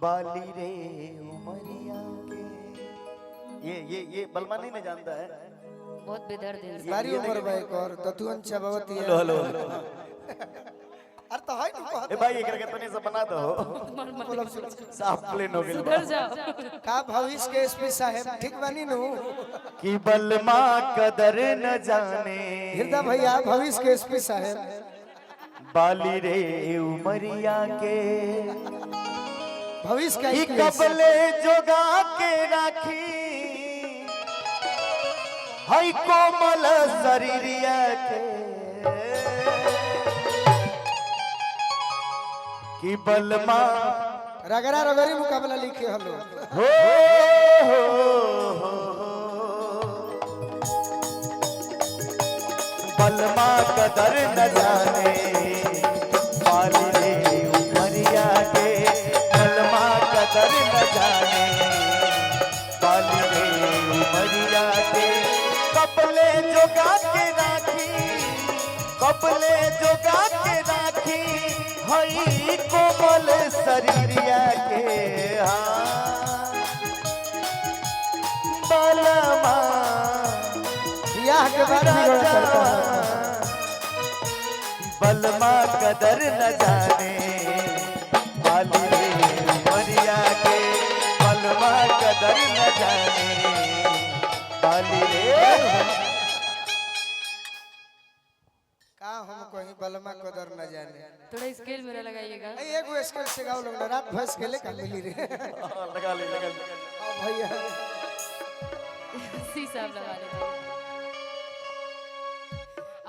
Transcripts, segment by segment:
बाली रे उमरिया के ये बलमा नहीं जानता है। बहुत बेदर्द इंसान। बारी उम्र भाई और ततुअन चबावती है। हेलो हेलो अरे तो है ना ए भाई एक रकत नहीं सब बना दो साफ प्लेन हो गया। सुधर जाओ। का भविष्य के एसपी साहब ठीक बनी नु कि बलमा कदर न जाने हृदय भैया भविष्य के एसपी साहब बाली रे उमरिया के भविष्य का ही कबले जोगा के राखी हई कोमल शरीरिया के कि बलमा रगड़ा रगड़ी मुकाबला लिखे हलो हो बलमा कदर न जाने बाली रे उमरिया के बलमा कदर न जाने बाली रे उमरिया के कपले जोगा के राखी कपले जोगा के राखी हई कोमल शरीरिया के बलमा बियाह के बाद बिगड़ करता है बलमा कदर न जाने बाली रे उमरिया के बलमा कदर न जाने बाली रे का हम कहीं बलमा कदर न जाने थोड़ा स्केल मेरा लगाइएगा। ए एगो स्केल से गाओ लोग रात भर खेले का मिली रे लगा ले भैया शीशा आप लगा लेते।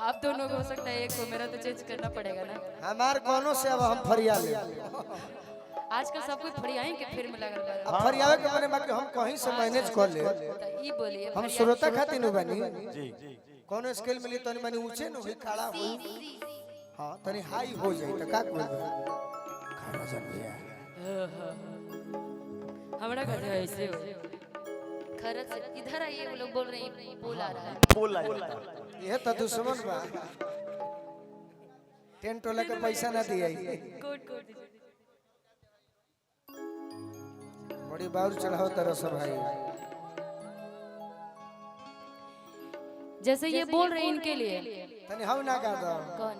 आप दोनों को हो सकता है एक को, मेरा तो चेंज करना पड़ेगा ना। हमार कोनो से अब हम फरिया ले आजकल सब कुछ फरियाई के फिर में लगल बा। अब फरियावे के माने बाकी हम कहीं से मैनेज कर ले तो ई बोलिए हम श्रोता खातिर नु बनी जी कोनो स्केल मिली तनी माने ऊंचे नु होई खड़ा हो हां तनी हाई हो जाई त का कोई खड़ा जन गया हमारा घर जो ऐसे हो खरच से इधर आइए, वो लोग बोल रहे हैं पुल आ रहा है। बोला ये तो दुश्मन बा टेंट वाला के पैसा ना दिए कोट कोट दीजिए। बड़ी बाउर चढ़ाओ तरह से भाई जैसे ये बोल रहे हैं इनके लिए तनी हम ना गा दो कौन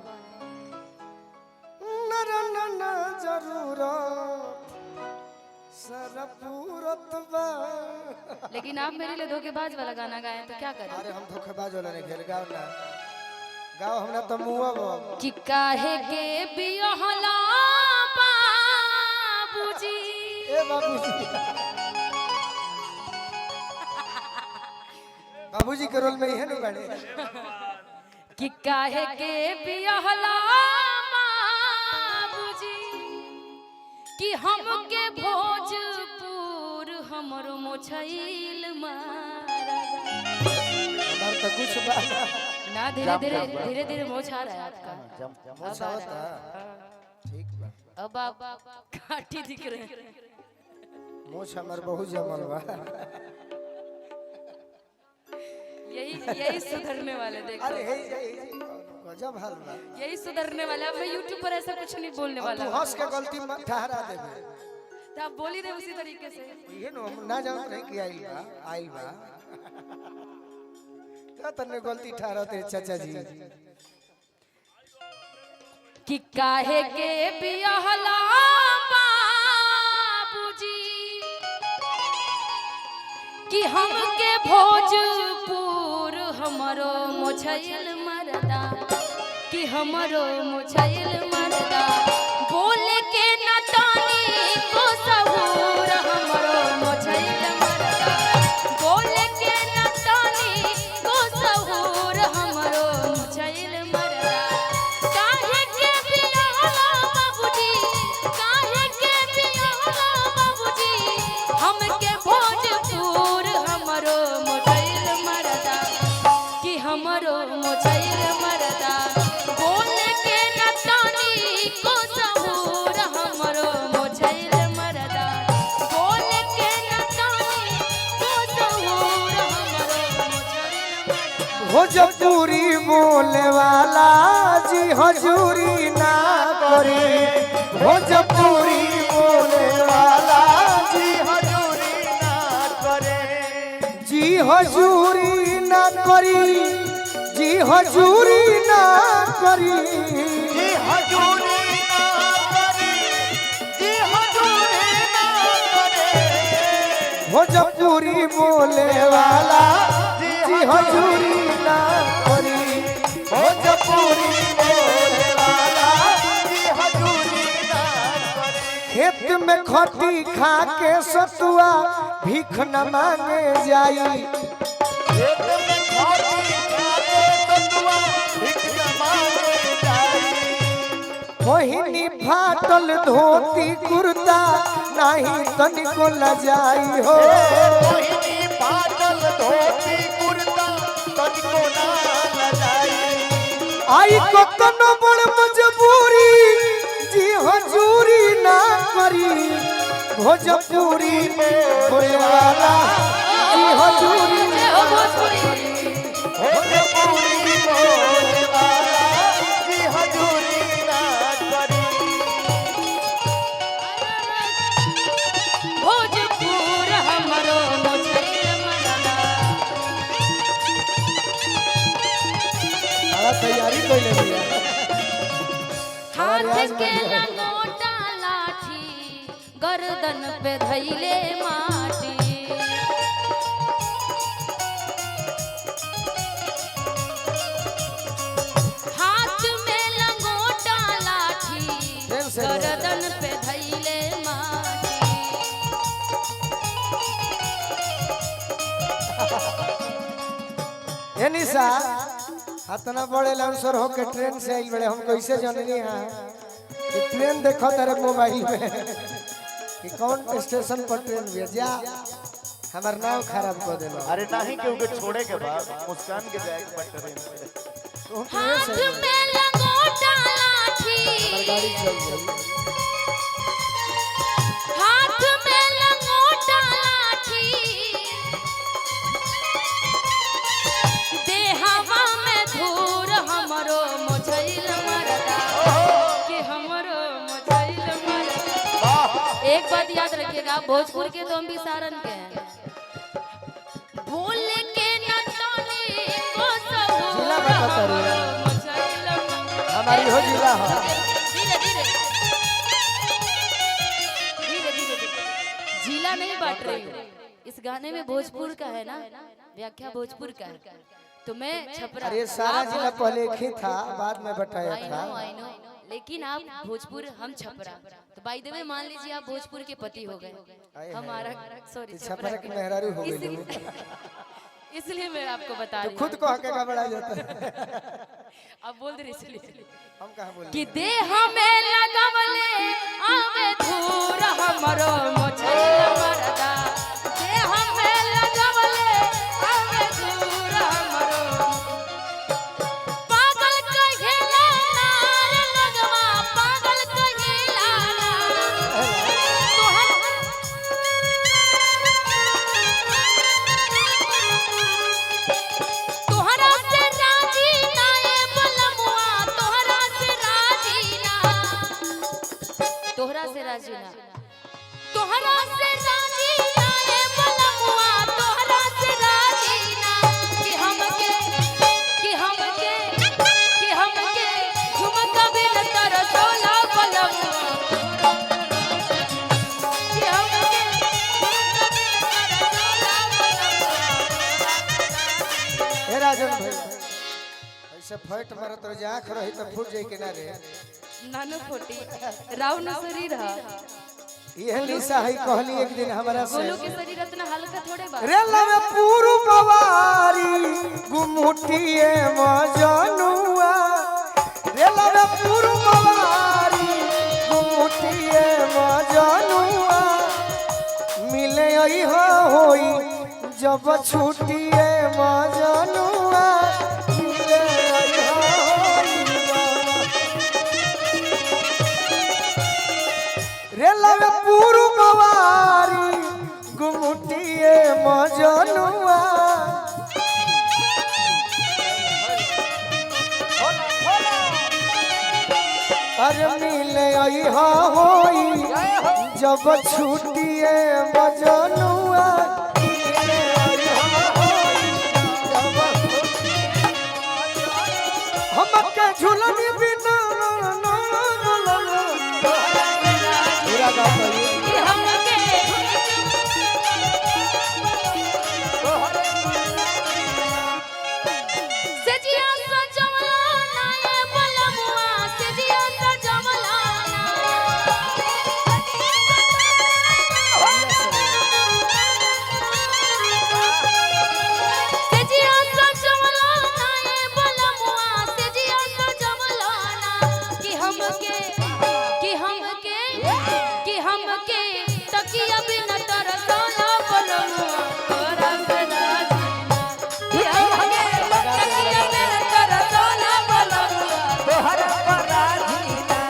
नर नन जरूरत सरपूरत बा लेकिन आप मेरे लिए धोखेबाज वाला गाना गाएं तो क्या करें? अरे हम धोखेबाज वाला नहीं खेल गाओ ना गाओ हमरा तो मुआ बा कि काहे के बियहला बाबूजी ए बाबूजी बाबूजी के रोल में ही है ना गाने कि काहे के बियहला बाबूजी कि हमके भोजपुर हमरो मोछैल मारा हमार तो कुछ बा ना धीरे धीरे मोछ आ रहा है आपका। मोछ आवता ठीक बा अब आप काठी दिख रहे हैं। मोछ हमार बहुत जमल बा यही सुधरने वाले देखो। अरे हे गजब हाल बा यही सुधरने वाले। अब मैं YouTube पर ऐसा कुछ नहीं बोलने वाला। तू हंस के गलती मत ठहरा देबे तो आप बोल ही रहे उसी तरीके से। ये नो हम ना जानत नहीं कि आइल बा तो तन्ने गलती ठहराते चाचा जी कि काहे के बियहला बाबूजी कि हमके भोजपुर हमरो मोछैल मरदा कि हमरो मोछैल मरदा बोले के न तानी को सहूर हमरो मोछैल मरदा बोले के न तानी को सहूर हमरो मोछैल मरदा काहे के बियहला बाबूजी काहे के बियहला बाबूजी हमके भोजपुर हमरो मोछैल मरदा कि हमरो मोछैल मरदा बोले के न तानी को सहूर हमरो मोछैल मरदा बोले के न तानी को सहूर हमरो मोछैल मरदा। भोजपुरी बोले वाला जी हजूरी ना करे भोजपुरी बोले वाला हजूरी ना करी, जी हजूरी ना करी, जी हजूरी ना करे, जी हजूरी ना करे। भोजपुरी बोले वाला जी हजूरी ना करी, भोजपुरी बोले वाला जी हजूरी ना करे। खेत में खटी खा के सतुआ भीख न मांगे जाई, खेत में खाती खाते सतुआ भिख न मांगे जाई। मोहिनी फाटल धोती कुर्ता नहीं तनिको लजाई हो, मोहिनी फाटल धोती कुर्ता तनिको ना लजाई। आई को तनो बड़ मजबूरी जी हजूरी ना करी, भोजपुरी बोले वाला जी हजूरी जय हो भोजपुरी। भोजपुरी बोले वाला जी हजूरी ना करे। भोजपुर हमरो मोछैल मरदा। बड़ा तैयारी कइले बिया। हाथ के लंगोटा लाठी गर्दन पे धैले माटी, हाथ में लंगोटा लाठी फिर से बोलो। गर्दन पे धैले माटी। ए निशा हतना बड़े लाउंसर हो के ट्रेन से आई बड़े हम कैसे जननी हां कि ट्रेन देखो तेरे मोबाइल में कि कौन स्टेशन पर ट्रेन भी जा हमार नाम खराब कर देलो। अरे नहीं क्योंकि छोड़े के बाद मुस्कान के जाए पर ट्रेन से तुम ट्रेन हाथ से में लंगोटा हमार लाठी, गाड़ी चल गई। हाथ में लंगोटा लाठी, देहवा में धूर हमरो मोछैल मरदा, कि हमरो मोछैल मरदा। एक बात याद रखिएगा, भोजपुर के तो हम भी सारन के हैं। बोल के न तोनी को जिला सबूर बता हमरो रही मोछैल मरदा। हमारी हो जिला हो। धीरे धीरे धीरे धीरे धीरे। जिला नहीं बांट रही हूँ, इस गाने में भोजपुर का है ना, व्याख्या भोजपुर का है, तो मैं छपरा। अरे सारा जिला पहले एक ही था, बाद में बताया था। आई नो, लेकिन आप भोजपुर, हम छपरा। तो बाय द वे मान लीजिए आप भोजपुर के पति हो गए, हमारा सॉरी छपरा की मेहरारू हो गई। इसलिए मैं आपको बता तो रही खुद को हके का बड़ा जाता है। अब बोल दे इसलिए हम कहां बोल कि देह में लगवले आवे धूर हमरो मोछैल मरदा, देह में लगवले आवे धूर हमरो। पागल कहेला नार लगवा, पागल कहेला नार। तोहरा से राजी ना ए बलमुआ, तोहरा से राजी ना, तोहरा से राजी ना, तोहरा से राजी ना ए बलमुआ, तोहरा से राजी ना। कि हमके झुमका बिन तरसोला बलमुआ, कि हमके झुमका बिन तरसोला बलमुआ। ए राजन भाई ऐसे फट मारत रह जा आंख रही त फूट जाई किनारे। नानो फोटी राव न शरीर हा, ये निशा है कहली एक दिन हमरा से गोलू के शरीर इतना हल्का थोड़े बा। रे लवे पूरु बवारी गुमुठिए मजनुआ, रे लवे पूरु बवारी गुमुठिए मजनुआ, मिले आई हो होई जब छुट्टिए मजनुआ, मिले आई हो होई रे लवे पूरु बवारी गुमुठिए मजनुआ। अरे मिले आई हा होई जब छुट्टिए मजनुआ, मिले आई हा होई कि हमके तकिया बिना तरसौला बलमुआ तोरा से राजी ना कि हमके तकिया बिना तरसौला बलमुआ तोहरा पर राजी ना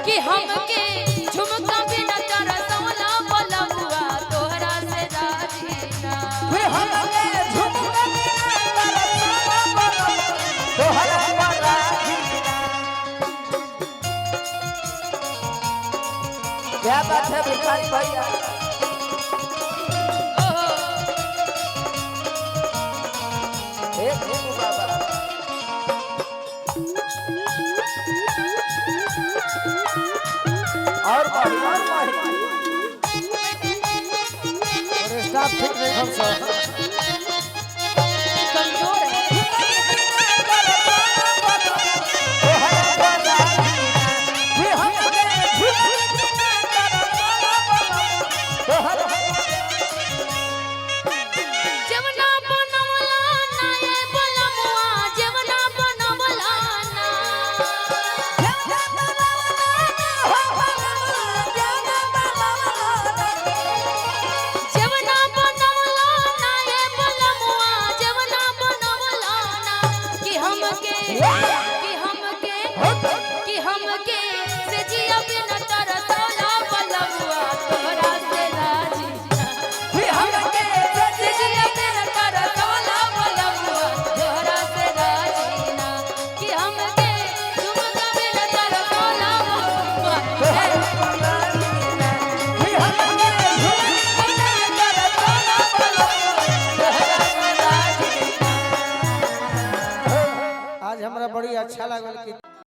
कि हमके झुमका बिना तरसौला बलमुआ तोरा से राजी ना हमके झुमका बिना तरसौला बलमुआ तोहरा पर राजी ना। क्या बात है भिखारी भैया एक बाबा और स्टाफ ठीक नहीं हम सब कमजोर है जवना बनवला ना ये बलमुआ जवना बनवला ना जवना बनवला ना ये बलमुआ जवना बनवला ना कि हमके से जिया बिना तरसौला बलमुआ तोरा से राजी ना से जिया बिना तरसौला बलमुआ तोरा से राजी ना कि हमके झुमका बिना तरसौला बलमुआ आज हमरा बड़ी अच्छा लागल कि